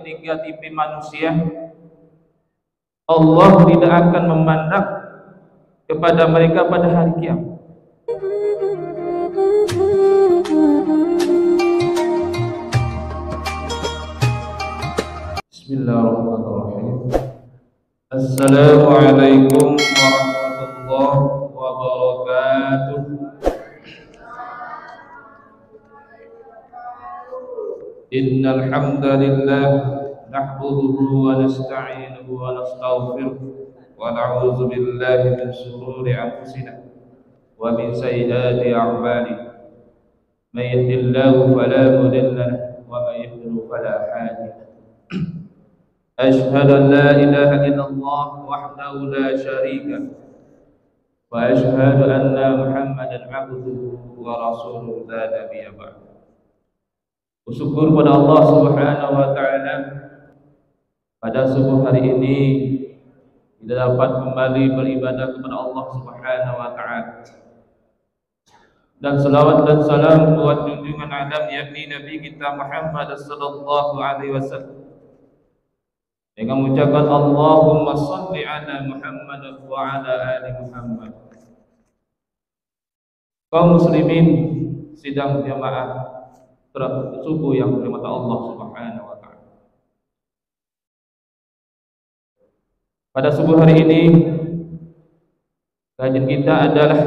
tiga tipe manusia, Allah tidak akan memandang kepada mereka pada hari kiamat. Bismillahirrahmanirrahim. Assalamualaikum warahmatullahi wabarakatuh. Innal hamdalillah nahmaduhu wa nasta'inuhu wa nastaghfiruh wa na'udzu billahi min shururi anfusina wa min sayyiati a'malina. May yahdihillahu fala mudilla lahu wa may yudlil fala hadiya lahu. Ashhadu an la ilaha illallah wahdahu la syarika lahu wa ashhadu anna Muhammadan 'abduhu wa rasuluhu la nabiyya ba'dahu. Bersyukur pada Allah Subhanahu wa taala pada subuh hari ini kita dapat kembali beribadah kepada Allah Subhanahu wa taala. Dan selawat dan salam buat junjungan Adam yakni Nabi kita Muhammad sallallahu alaihi wasallam. Dengan mengucapkan Allahumma shalli ala Muhammad wa ala ali Muhammad. Kaum muslimin sidang jamaah subuh yang dirahmati Allah Subhanahu wa taala. Pada subuh hari ini kajian kita adalah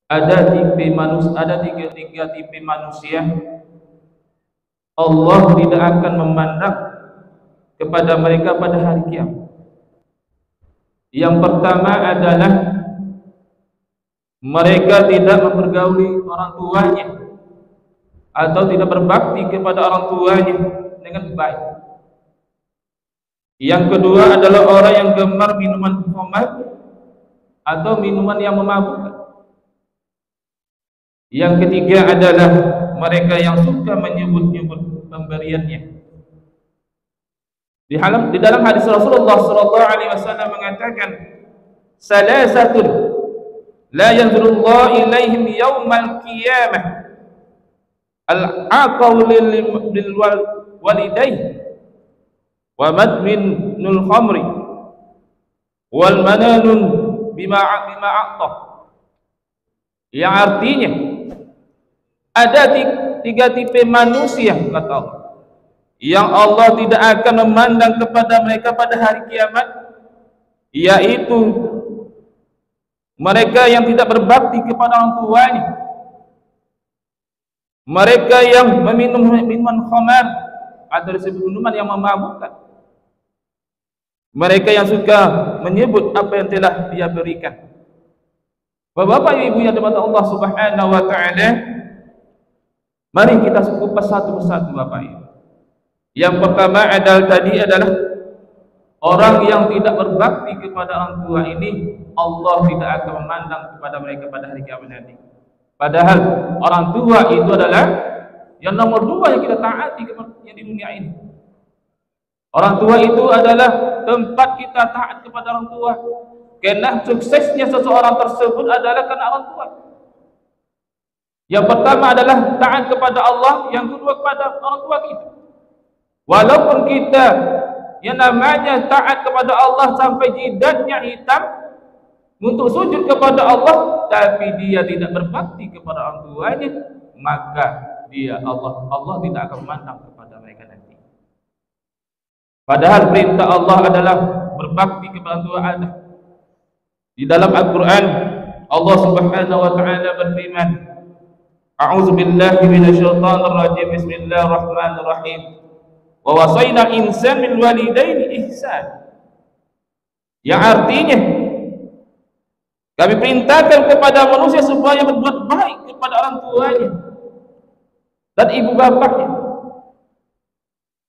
ada tiga tipe manusia Allah tidak akan memandang kepada mereka pada hari kiamat. Yang pertama adalah mereka tidak mempergauli orang tuanya atau tidak berbakti kepada orang tuanya dengan baik. Yang kedua adalah orang yang gemar minuman khamar atau minuman yang memabukkan. Yang ketiga adalah mereka yang suka menyebut-nyebut pemberiannya. Di dalam hadis Rasulullah sallallahu alaihi wasallam mengatakan, "Salasatun la yanzurullahu ilaihim yaumal qiyamah. Al-aqaw lil walidayhi wa madminul khamri wal mananun bima a'tah." Yang artinya ada tiga tipe manusia kata Allah yang Allah tidak akan memandang kepada mereka pada hari kiamat, yaitu mereka yang tidak berbakti kepada orang tuanya, mereka yang meminum minuman khamar atau disebut minuman yang memabukkan, mereka yang suka menyebut apa yang telah Dia berikan. Bapak ibu yang dirahmati Allah Subhanahu wa taala, mari kita kupas satu persatu Bapak Ibu. Yang pertama adalah orang yang tidak berbakti kepada orang tua ini, Allah tidak akan memandang kepada mereka pada hari kiamat nanti. Padahal orang tua itu adalah yang nomor dua yang kita taati yang di dunia ini. Orang tua itu adalah tempat kita taat kepada orang tua. Karena suksesnya seseorang tersebut adalah karena orang tua. Yang pertama adalah taat kepada Allah, yang kedua kepada orang tua kita. Walaupun kita yang namanya taat kepada Allah sampai jidatnya hitam untuk sujud kepada Allah, tapi dia tidak berbakti kepada orang tuanya, maka Allah tidak akan memandang kepada mereka nanti. Padahal perintah Allah adalah berbakti kepada orang tua ada. Di dalam Al-Quran Allah Subhanahu wa ta'ala berfirman, A'udzu billahi minasyaitonir rajim. Bismillahirrahmanirrahim. Wa wasaina insan bil walidaini ihsan. Yang artinya kami perintahkan kepada manusia supaya berbuat baik kepada orang tuanya dan ibu bapaknya.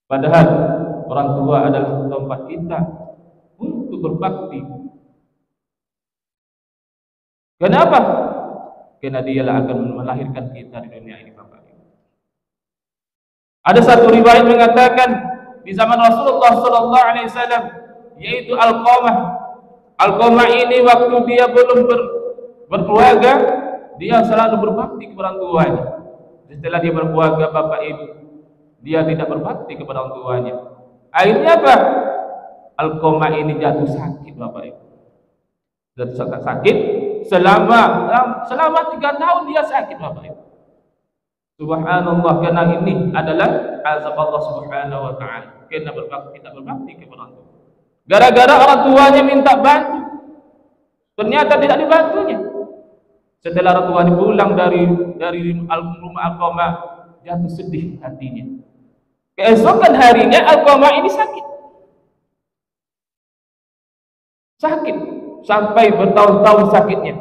Padahal orang tua adalah tempat kita untuk berbakti. Kenapa? Karena dialah akan melahirkan kita di dunia ini, Bapak. Ada satu riwayat mengatakan di zaman Rasulullah sallallahu alaihi wasallam, yaitu Alqamah. Alqamah ini waktu dia belum berkeluarga, dia selalu berbakti kepada orang tuanya. Setelah dia berkeluarga, bapak ibu, dia tidak berbakti kepada orang tuanya. Akhirnya apa? Alqamah ini jatuh sakit, Bapak Ibu. Jatuh sakit selama 3 tahun dia sakit, Bapak Ibu. Subhanallah, karena ini adalah azab Allah Subhanahu wa taala. Karena tidak berbakti kepada orang tua. Gara-gara orang tuanya minta bantu, ternyata tidak dibantunya. Setelah orang tuanya pulang dari rumah Alqamah, jatuh sedih hatinya. Keesokan harinya Alqamah ini sakit sampai bertahun-tahun sakitnya.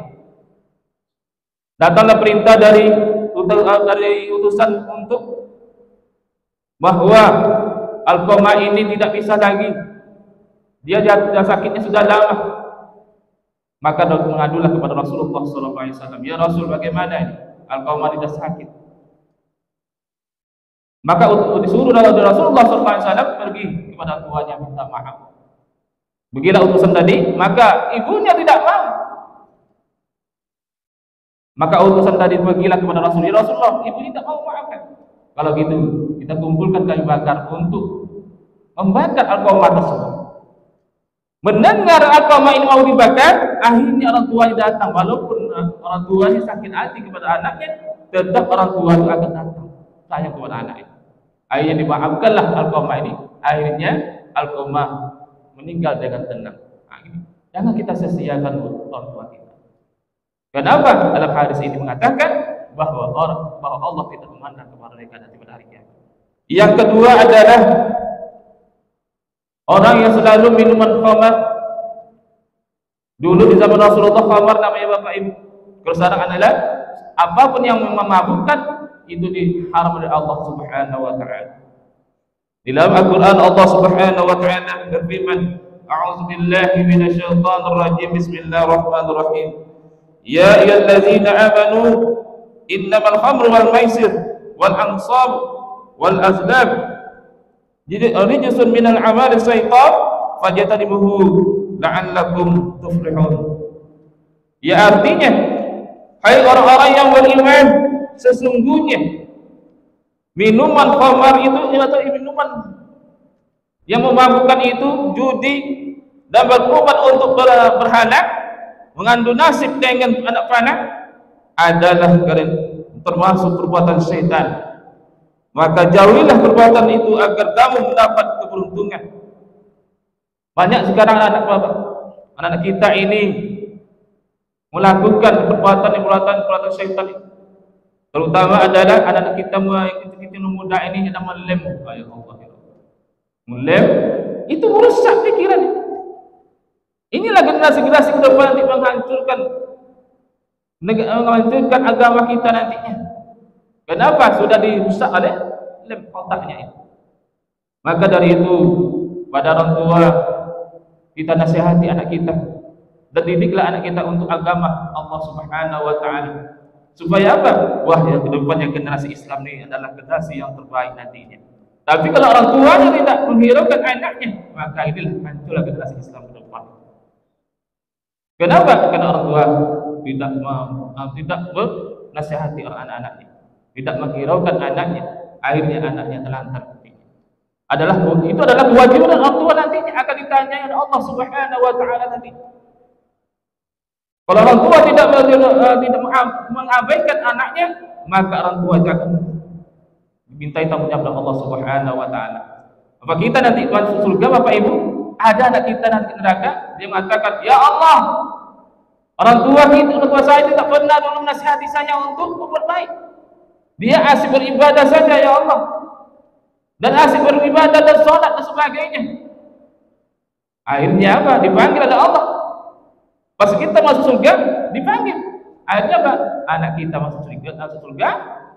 Datanglah perintah dari utusan untuk bahwa Alqamah ini tidak bisa lagi, dia sakitnya sudah lama. Maka mengadulah kepada Rasulullah SAW. Ya Rasul, bagaimana ini? Alqamah tidak sakit. Maka disuruh dari Rasulullah SAW pergi kepada tuanya minta maaf. Begitu utusan tadi, maka ibunya tidak mau. Maka utusan tadi pergilah kepada Rasul. Ya Rasulullah, ibu tidak mau maafkan. Kalau gitu, kita kumpulkan kayu bakar untuk membakar Alqamah tersebut. Mendengar Alqamah ini mau dibakar, akhirnya orang tuanya datang. Walaupun orang tuanya sakit hati kepada anaknya, tetap orang tua itu akan datang sayang kepada anaknya. Akhirnya dimaafkanlah Alqamah ini. Akhirnya Alqamah meninggal dengan tenang. Jangan kita sia-siakan orang tua kita. Kenapa? Dalam hadis ini mengatakan bahwa Allah tidak memandang kepada mereka nanti pada hari kiamat. Yang kedua adalah orang yang selalu minuman khamar. Dulu di zaman Rasulullah khamar namanya Bapak Ibu. Kalau sekarang adalah apapun yang memabukkan itu diharam oleh Allah Subhanahu wa taala. Di dalam Al-Qur'an Allah Subhanahu wa taala berfirman, "A'udzu billahi minasyaitonir rajim. Bismillahirrahmanirrahim. Ya ayyuhalladzina amanu innamal khamru wal maisir wal ansab wal azlam rijsun minal amali syaitan fajtanibuhu la'allakum tuflihun." Ya, artinya, hai orang-orang yang beriman, sesungguhnya minuman khamar itu atau minuman yang memabukkan itu, judi dan berkorban untuk berhala, mengandung nasib dengan anak panah, adalah termasuk perbuatan syaitan. Maka jauhilah perbuatan itu agar kamu mendapat keberuntungan. Banyak sekarang anak-anak kita ini melakukan perbuatan syaitan, terutama adalah anak-anak kita yang muda ini yang melem. Melem itu merusak pikiran. Inilah generasi-generasi ke depan nanti menghancurkan agama kita nantinya. Kenapa? Sudah dirusak oleh lem otaknya itu. Maka dari itu, pada orang tua kita nasihati anak kita dan didiklah anak kita untuk agama Allah Subhanahu wa taala. Supaya apa? Wah, yang ke depannya generasi Islam ini adalah generasi yang terbaik nantinya. Tapi kalau orang tuanya tidak menghiraukan anaknya, maka inilah hancurlah generasi Islam ke depan. Kenapa? Karena orang tua tidak menasihati anak-anaknya, tidak menghiraukan anaknya, akhirnya anaknya telantar. Itu adalah kewajiban orang tua nantinya akan ditanyai oleh Allah Subhanahu wa taala nanti. Kalau orang tua tidak mengabaikan anaknya, maka orang tua akan dimintai tanggung jawab oleh Allah Subhanahu wa taala. Apa kita nanti masuk surga, Bapak Ibu? Ada anak kita nanti neraka, dia mengatakan, "Ya Allah, orang tua saya tidak pernah dulu menasihati saya untuk berbaik. Dia asik beribadah saja, ya Allah. Dan asik beribadah dan sholat dan sebagainya." Akhirnya apa? Dipanggil oleh Allah. Pas kita masuk surga, dipanggil. Akhirnya apa? Anak kita masuk surga,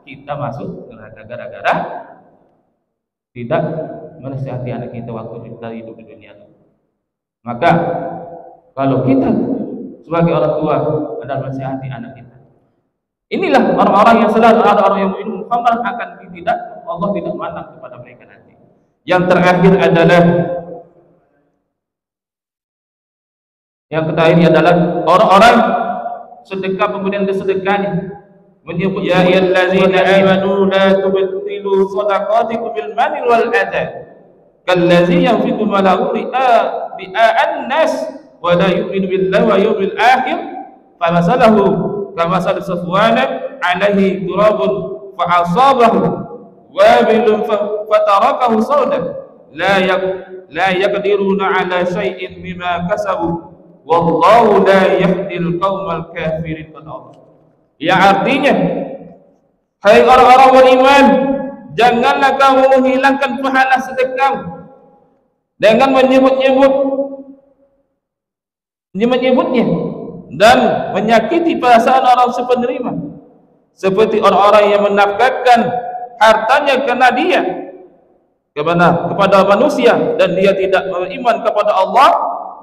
kita masuk neraka gara-gara tidak menasihati anak kita waktu kita hidup di dunia. Maka kalau kita sebagai orang tua adalah menasihati anak kita, inilah orang-orang yang selalu ada orang yang minum khamar akan Allah tidak mandang kepada mereka nanti. Yang terakhir adalah orang-orang sedekah kemudian sedekahnya menyebut ya ayyuhallazina amanu la tubtilu shadaqatikum bil manni wal adha kallazi yanfiqu malahu ria'an nas wa la yu'minu billahi wa yawmil akhir famasalahu kamasal safwana alaihi turabun fa asabahu wabilun fatarakahu sawdan la yaqdiruna ala syai'in mimma kasabu wallahu la yahdil qaumal kafirin. Yang artinya, hai orang-orang beriman, janganlah kamu menghilangkan pahala sedekah dengan menyebutnya dan menyakiti perasaan orang penerima, seperti orang-orang yang menafkahkan hartanya karena dia kepada manusia dan dia tidak beriman kepada Allah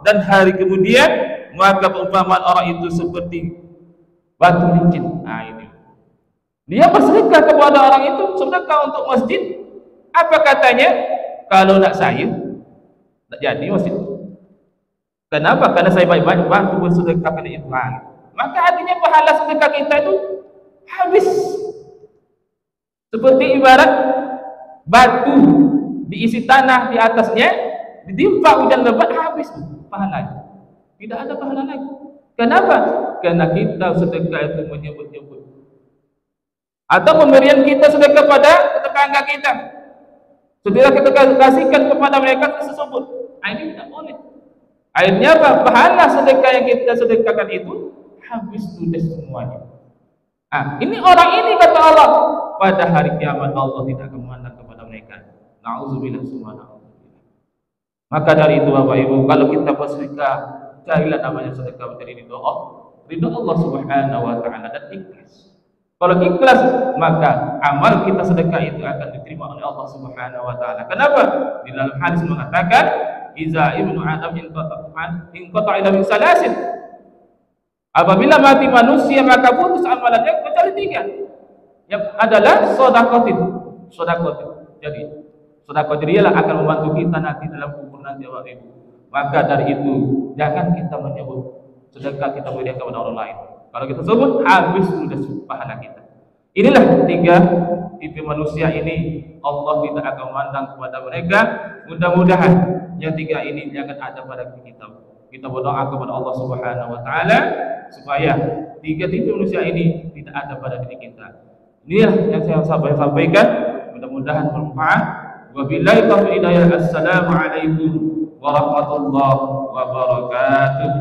dan hari kemudian, maka perumpamaan orang itu seperti batu licin. Nah, ini dia bersedekah kepada orang itu, sedekah untuk masjid. Apa katanya? Kalau nak saya tak jadi masjid. Kenapa? Karena saya baik-baik bantu bersedekah kepada itu. Maka artinya pahala sedekah kita itu habis. Seperti ibarat batu diisi tanah di atasnya, ditimpa hujan lebat, habis pahalanya. Tidak ada pahala lagi. Kenapa? Karena kita sedekah itu menyebut-nyebut. Atau pemberian kita sedekah pada tetangga kita, sedekah kita kasihkan kepada mereka tersebut. Ini tidak boleh. Akhirnya apa? Pahala sedekah yang kita sedekahkan itu habis sudah semuanya. Ini orang ini kata Allah, pada hari kiamat Allah tidak akan memandang kepada mereka. Na'udzubillah subhanahu. Maka dari itu Bapak Ibu, kalau kita bersedekah, carilah namanya sedekah menjadi ridho Allah subhanahu wa ta'ala dan ikhlas. Kalau ikhlas, maka amal kita sedekah itu akan diterima oleh Allah subhanahu wa ta'ala. Kenapa? Di dalam hadis mengatakan, Iza ibnu Adam inqata ila min salasin. Apabila mati manusia maka putus amalannya kecuali 3. Yang adalah sedekah. Jadi sedekah dialah akan membantu kita nanti dalam kubur nanti Bapak Ibu. Maka dari itu jangan kita menyebut sedekah kita berikan kepada orang lain. Kalau kita sebut habis sudah pahala kita. Inilah 3 tipe manusia ini Allah tidak akan memandang kepada mereka. Mudah-mudahan yang 3 ini jangan ada pada kita. Kita berdoa kepada Allah Subhanahu wa taala supaya 3 tipe manusia ini tidak ada pada diri kita. Inilah yang saya sampaikan. Mudah-mudahan bermanfaat. Wabillahi taufiq hidayah. Assalamualaikum warahmatullahi wabarakatuh.